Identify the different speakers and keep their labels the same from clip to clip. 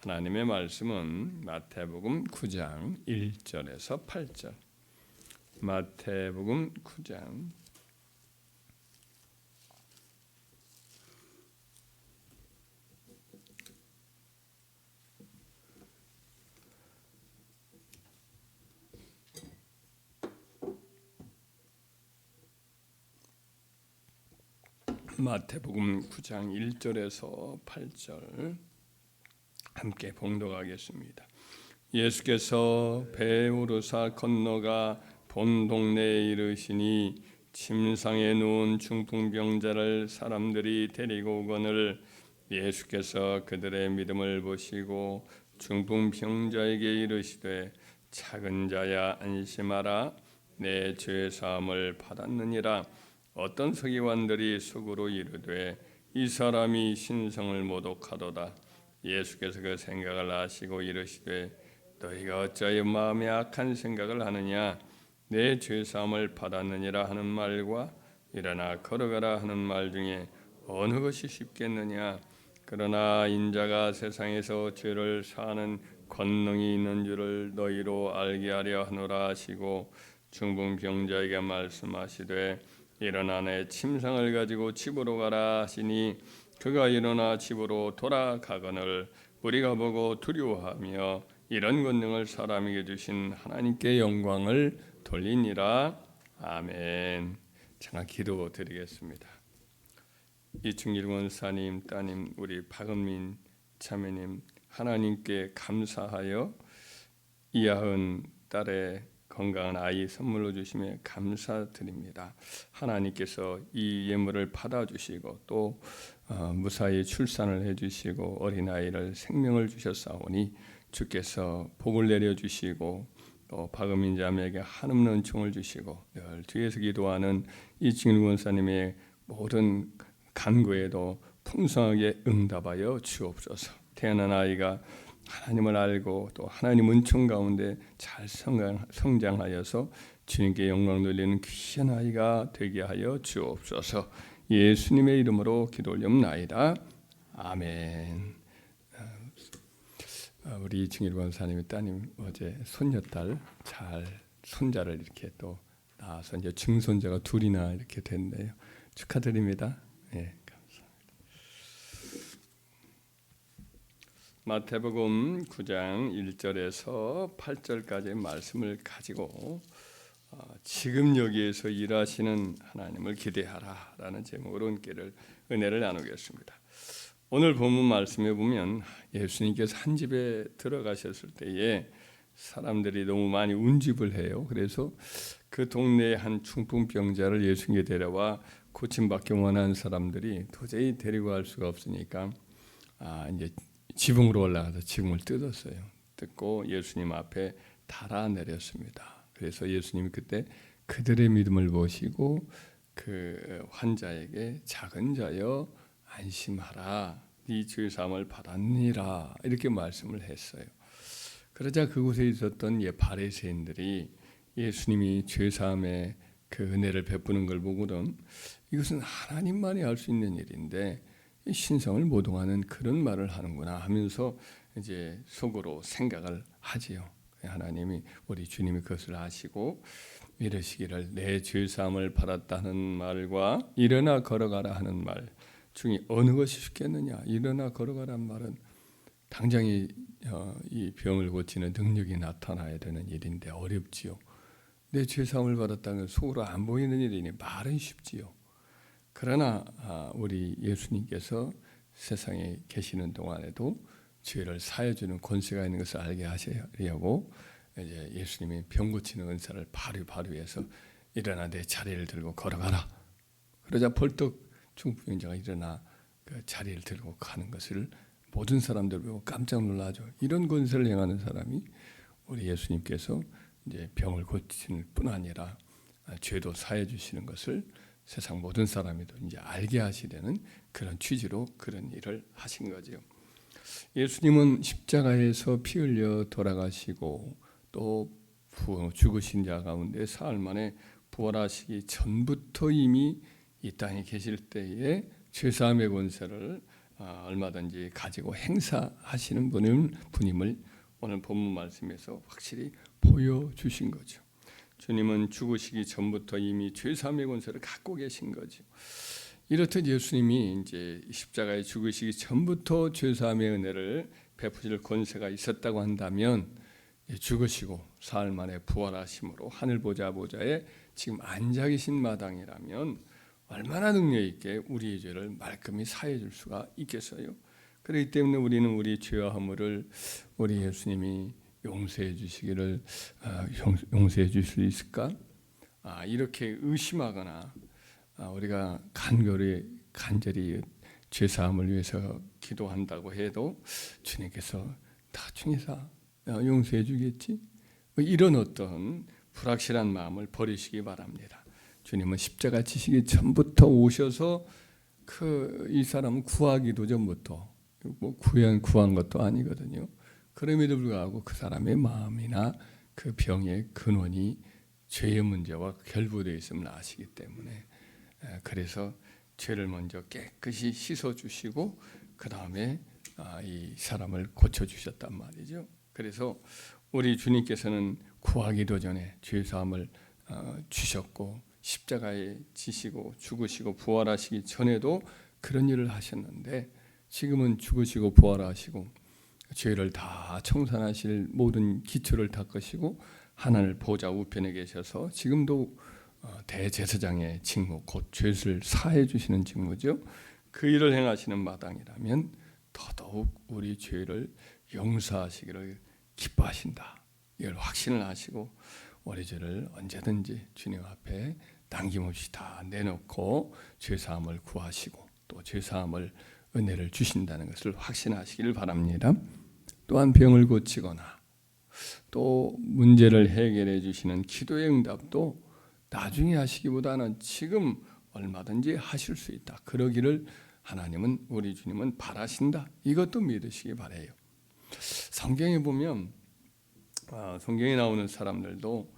Speaker 1: 하나님의 말씀은 마태복음 9장 1절에서 8절. 마태복음 9장 마태복음 9장 1절에서 8절 함께 봉독하겠습니다. 예수께서 배 오르사 건너가 본 동네에 이르시니 침상에 누운 중풍병자를 사람들이 데리고 오거늘 예수께서 그들의 믿음을 보시고 중풍병자에게 이르시되 작은 자야 안심하라 내 죄 사함을 받았느니라. 어떤 서기관들이 속으로 이르되 이 사람이 신성을 모독하도다. 예수께서 그 생각을 아시고 이르시되 너희가 어찌하여 마음에 악한 생각을 하느냐. 내 죄사함을 받았느니라 하는 말과 일어나 걸어가라 하는 말 중에 어느 것이 쉽겠느냐. 그러나 인자가 세상에서 죄를 사하는 권능이 있는 줄을 너희로 알게 하려 하노라 하시고 중풍병자에게 말씀하시되 일어나 내 침상을 가지고 집으로 가라 하시니 그가 일어나 집으로 돌아가거늘 우리가 보고 두려워하며 이런 권능을 사람에게 주신 하나님께 영광을 돌리니라. 아멘. 잠깐 기도드리겠습니다. 이충길 원사님, 따님 우리 박은민 자매님 하나님께 감사하여 이하은 딸의 건강한 아이 선물로 주심에 감사드립니다. 하나님께서 이 예물을 받아주시고 또 무사히 출산을 해주시고 어린아이를 생명을 주셨사오니 주께서 복을 내려주시고 또 박은민 자매에게 한없는 은총을 주시고 늘 뒤에서 기도하는 이충일 원사님의 모든 간구에도 풍성하게 응답하여 주옵소서. 태어난 아이가 하나님을 알고 또 하나님 은총 가운데 잘 성장하여서 주님께 영광 돌리는 귀한 아이가 되게 하여 주옵소서. 예수님의 이름으로 기도 올리옵나이다. 아멘. 우리 이충일 권사님의 따님 어제 손녀딸 손자를 이렇게 또 낳아서 이제 증손자가 둘이나 이렇게 됐네요. 축하드립니다. 예. 마태복음 9장 1절에서 8절까지의 말씀을 가지고 지금 여기에서 일하시는 하나님을 기대하라 라는 제목으로 은혜를 나누겠습니다. 오늘 본문 말씀에 보면 예수님께서 한 집에 들어가셨을 때에 사람들이 너무 많이 운집을 해요. 그래서 그 동네에 한 중풍병자를 예수님께 데려와 고침받기 원하는 사람들이 도저히 데리고 갈 수가 없으니까 이제 지붕으로 올라가서 지붕을 뜯었어요. 뜯고 예수님 앞에 달아내렸습니다. 그래서 예수님이 그때 그들의 믿음을 보시고 그 환자에게 작은 자여 안심하라 네 죄사함을 받았느니라 이렇게 말씀을 했어요. 그러자 그곳에 있었던 바리새인들이 예수님이 죄사함의 그 은혜를 베푸는 걸 보고는 이것은 하나님만이 할 수 있는 일인데 신성을 모독하는 그런 말을 하는구나 하면서 이제 속으로 생각을 하지요. 하나님이 우리 주님이 그것을 아시고 이르시기를 내 죄사함을 받았다는 말과 일어나 걸어가라 하는 말 중에 어느 것이 쉽겠느냐. 일어나 걸어가라는 말은 당장에 이 병을 고치는 능력이 나타나야 되는 일인데 어렵지요. 내 죄사함을 받았다는 건 속으로 안 보이는 일이니 말은 쉽지요. 그러나 우리 예수님께서 세상에 계시는 동안에도 죄를 사해 주는 권세가 있는 것을 알게 하시려고 이제 예수님이 병 고치는 은사를 발휘해서 일어나 내 자리를 들고 걸어가라. 그러자 벌떡 중풍병자가 일어나 그 자리를 들고 가는 것을 모든 사람들 보고 깜짝 놀라죠. 이런 권세를 행하는 사람이 우리 예수님께서 이제 병을 고치는 뿐 아니라 죄도 사해 주시는 것을 세상 모든 사람이도 이제 알게 하시려는 그런 취지로 그런 일을 하신 거죠. 예수님은 십자가에서 피 흘려 돌아가시고 또 죽으신 자 가운데 사흘 만에 부활하시기 전부터 이미 이 땅에 계실 때에 죄사함의 권세를 얼마든지 가지고 행사하시는 분임을 오늘 본문 말씀에서 확실히 보여주신 거죠. 주님은 죽으시기 전부터 이미 죄사함의 권세를 갖고 계신 거죠. 이렇듯 예수님이 이제 십자가에 죽으시기 전부터 죄사함의 은혜를 베푸실 권세가 있었다고 한다면 죽으시고 사흘 만에 부활하심으로 하늘 보좌에 지금 앉아 계신 마당이라면 얼마나 능력 있게 우리의 죄를 말끔히 사해 줄 수가 있겠어요. 그렇기 때문에 우리는 우리 죄와 허물을 우리 예수님이 용서해 주시기를 용서해 줄 수 있을까? 이렇게 의심하거나 우리가 간절히 죄 사함을 위해서 기도한다고 해도 주님께서 나중에 용서해 주겠지? 이런 어떤 불확실한 마음을 버리시기 바랍니다. 주님은 십자가 지시기 전부터 오셔서 이 사람은 구하기도 전부터 구한 것도 아니거든요. 그럼에도 불구하고 그 사람의 마음이나 그 병의 근원이 죄의 문제와 결부되어 있음을 아시기 때문에 그래서 죄를 먼저 깨끗이 씻어주시고 그 다음에 이 사람을 고쳐주셨단 말이죠. 그래서 우리 주님께서는 구하기도 전에 죄사함을 주셨고 십자가에 지시고 죽으시고 부활하시기 전에도 그런 일을 하셨는데 지금은 죽으시고 부활하시고 죄를 다 청산하실 모든 기초를 닦으시고 하늘 보좌 우편에 계셔서 지금도 대제사장의 직무, 곧 죄를 사해 주시는 직무죠. 그 일을 행하시는 마당이라면 더더욱 우리 죄를 용서하시기를 기뻐하신다. 이걸 확신을 하시고 우리 죄를 언제든지 주님 앞에 남김없이 다 내놓고 죄사함을 구하시고 또 죄사함을 은혜를 주신다는 것을 확신하시기를 바랍니다. 또한 병을 고치거나 또 문제를 해결해 주시는 기도의 응답도 나중에 하시기보다는 지금 얼마든지 하실 수 있다. 그러기를 하나님은 우리 주님은 바라신다. 이것도 믿으시기 바라요. 성경에 보면 성경에 나오는 사람들도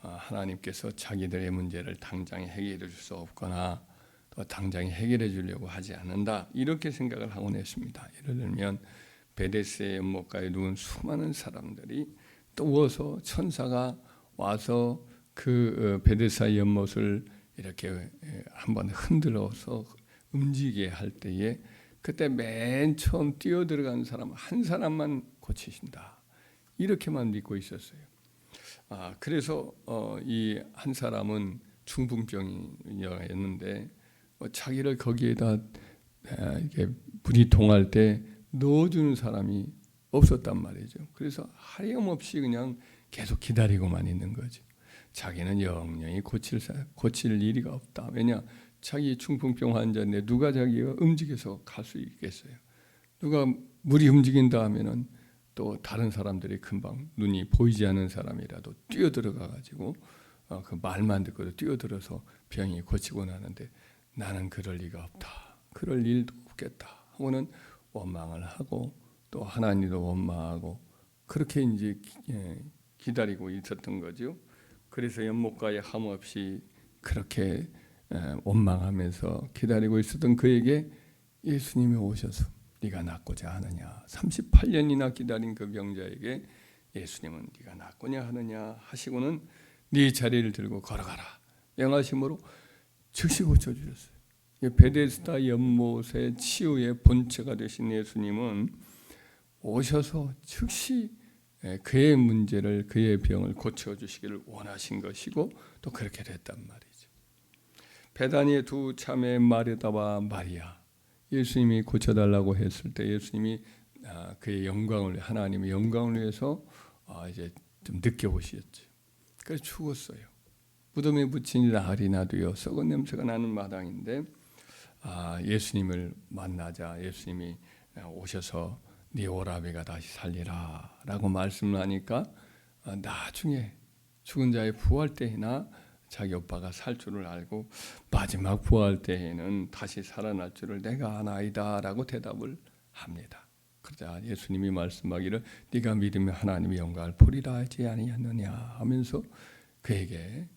Speaker 1: 하나님께서 자기들의 문제를 당장 해결해 줄 수 없거나 또 당장 해결해 주려고 하지 않는다. 이렇게 생각을 하곤 했습니다. 예를 들면 베데스의 연못가에 누운 수많은 사람들이 떠워서 천사가 와서 그 베데스다 연못을 이렇게 한번 흔들어서 움직이게 할 때에 그때 맨 처음 뛰어 들어간 사람 한 사람만 고치신다. 이렇게만 믿고 있었어요. 그래서 이 한 사람은 중풍병이었는데 자기를 거기에다 이렇게 물이 동할 때 넣어주는 사람이 없었단 말이죠. 그래서 하염없이 그냥 계속 기다리고만 있는 거죠. 자기는 영영이 고칠 일이가 없다. 왜냐? 자기 중풍병 환자인데 누가 자기가 움직여서 갈 수 있겠어요? 누가 물이 움직인다 하면은 또 다른 사람들이 금방 눈이 보이지 않는 사람이라도 뛰어들어가 가지고 그 말만 듣고도 뛰어들어서 병이 고치고 나는데 나는 그럴 리가 없다. 그럴 일도 없겠다. 하고는 원망을 하고 또 하나님도 원망하고 그렇게 이제 기다리고 있었던 거죠. 그래서 연못가에 함없이 그렇게 원망하면서 기다리고 있었던 그에게 예수님이 오셔서 네가 낫고자 하느냐 38년이나 기다린 그 병자에게 예수님은 네가 낫고냐 하느냐 하시고는 네 자리를 들고 걸어가라 명하심으로 즉시 고쳐주셨어요. 베데스다 연못의 치유의 본체가 되신 예수님은 오셔서 즉시 그의 문제를 그의 병을 고쳐주시기를 원하신 것이고 또 그렇게 됐단 말이죠. 베다니의 두 자매 마르다와 마리아 예수님이 고쳐달라고 했을 때 예수님이 그의 영광을 하나님의 영광을 위해서 이제 좀 늦게 오셨죠. 그래서 죽었어요. 무덤에 붙인 나흘이 나도요 썩은 냄새가 나는 마당인데 예수님을 만나자 예수님이 오셔서 네 오라비가 다시 살리라 라고 말씀을 하니까 나중에 죽은 자의 부활 때나 자기 오빠가 살 줄을 알고 마지막 부활 때에는 다시 살아날 줄을 내가 아나이다 라고 대답을 합니다. 그러자 예수님이 말씀하기를 네가 믿으면 하나님의 영광을 보리라 하지 아니하느냐 하면서 그에게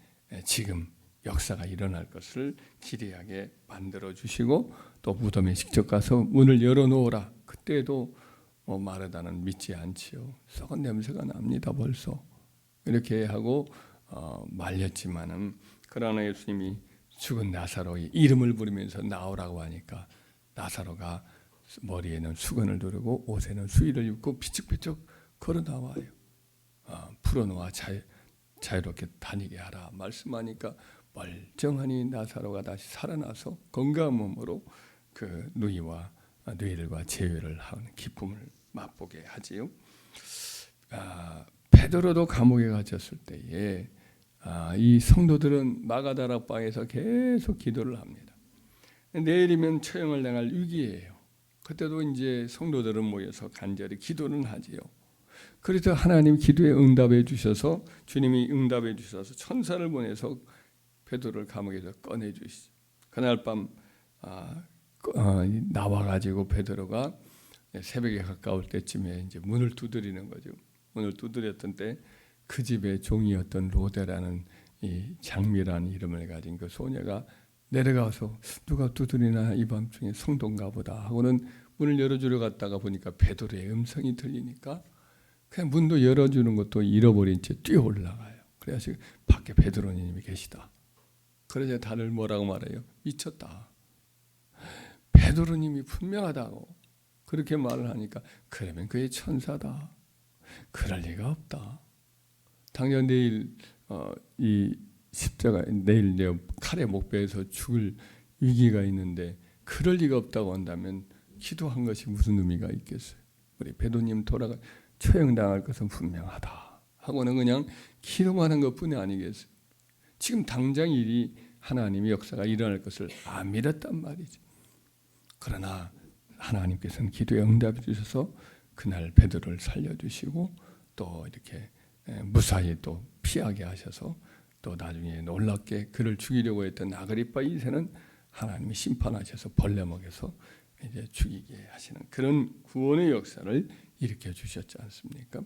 Speaker 1: 지금 역사가 일어날 것을 기대하게 만들어 주시고 또 무덤에 직접 가서 문을 열어놓으라. 그때도 마르다는 믿지 않지요. 썩은 냄새가 납니다. 벌써 이렇게 하고 말렸지만은, 그러나 예수님이 죽은 나사로의 이름을 부르면서 나오라고 하니까 나사로가 머리에는 수건을 두르고 옷에는 수의를 입고 비쩍비쩍 걸어 나와요. 풀어놓아 자유롭게 다니게 하라 말씀하니까 멀쩡하니 나사로가 다시 살아나서 건강한 몸으로 그 누이들과 재회를 하는 기쁨을 맛보게 하지요. 베드로도 감옥에 갇혔을 때에 이 성도들은 마가다락방에서 계속 기도를 합니다. 내일이면 처형을 당할 위기예요. 그때도 이제 성도들은 모여서 간절히 기도는 하지요. 그래서 하나님 기도에 응답해 주셔서, 주님이 응답해 주셔서 천사를 보내서 베드로를 감옥에서 꺼내 주시죠. 그날 밤 나와가지고 베드로가 새벽에 가까울 때쯤에 이제 문을 두드리는 거죠. 문을 두드렸던 때 그 집의 종이었던 로데라는 이 장미라는 이름을 가진 그 소녀가 내려가서 누가 두드리나 이 밤중에 성도인가 보다 하고는 문을 열어주러 갔다가 보니까 베드로의 음성이 들리니까 그냥 문도 열어주는 것도 잃어버린 채 뛰어 올라가요. 그래서 밖에 베드로님이 계시다. 그러자 다들 뭐라고 말해요? 미쳤다. 베드로님이 분명하다고 그렇게 말을 하니까, 그러면 그의 천사다. 그럴 리가 없다. 당장 내일 이 십자가, 내일 내 칼에 목베어서 죽을 위기가 있는데 그럴 리가 없다고 한다면 기도한 것이 무슨 의미가 있겠어요? 우리 베드로님 처형당할 것은 분명하다 하고는 그냥 기도만 한 것뿐이 아니겠어요? 지금 당장 일이 하나님의 역사가 일어날 것을 안 믿었단 말이죠. 그러나 하나님께서는 기도에 응답해 주셔서 그날 베드로를 살려주시고 또 이렇게 무사히 또 피하게 하셔서, 또 나중에 놀랍게 그를 죽이려고 했던 아그리파 2세는 하나님이 심판하셔서 벌레 먹여서 이제 죽이게 하시는 그런 구원의 역사를 일으켜 주셨지 않습니까?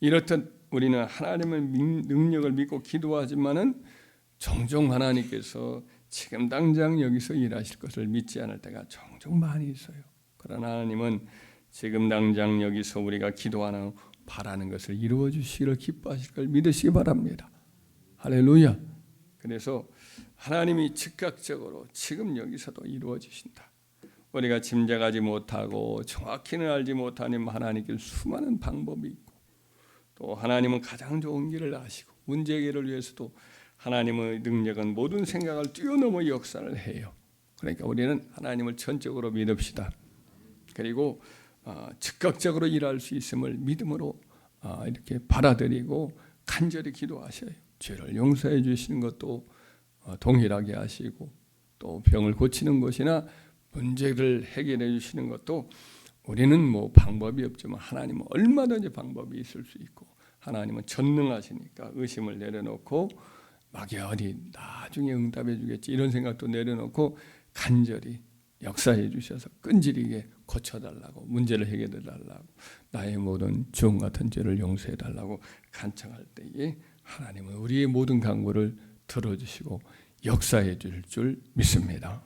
Speaker 1: 이렇듯 우리는 하나님의 능력을 믿고 기도하지만은 종종 하나님께서 지금 당장 여기서 일하실 것을 믿지 않을 때가 종종 많이 있어요. 그러나 하나님은 지금 당장 여기서 우리가 기도하는 바라는 것을 이루어 주시기를 기뻐하실 걸 믿으시기 바랍니다. 할렐루야. 그래서 하나님이 즉각적으로 지금 여기서도 이루어 주신다. 우리가 짐작하지 못하고 정확히는 알지 못하는 하나님께 수많은 방법이 있고, 또 하나님은 가장 좋은 길을 아시고 문제 해결을 위해서도 하나님의 능력은 모든 생각을 뛰어넘어 역사를 해요. 그러니까 우리는 하나님을 전적으로 믿읍시다. 그리고 즉각적으로 일할 수 있음을 믿음으로 이렇게 받아들이고 간절히 기도하셔요. 죄를 용서해 주시는 것도 동일하게 하시고, 또 병을 고치는 것이나 문제를 해결해 주시는 것도 우리는 뭐 방법이 없지만 하나님은 얼마든지 방법이 있을 수 있고, 하나님은 전능하시니까 의심을 내려놓고 막연히 나중에 응답해 주겠지 이런 생각도 내려놓고 간절히 역사해 주셔서 끈질기게 고쳐달라고, 문제를 해결해 달라고, 나의 모든 주홍 같은 죄를 용서해 달라고 간청할 때에 하나님은 우리의 모든 간구를 들어주시고 역사해 줄 믿습니다.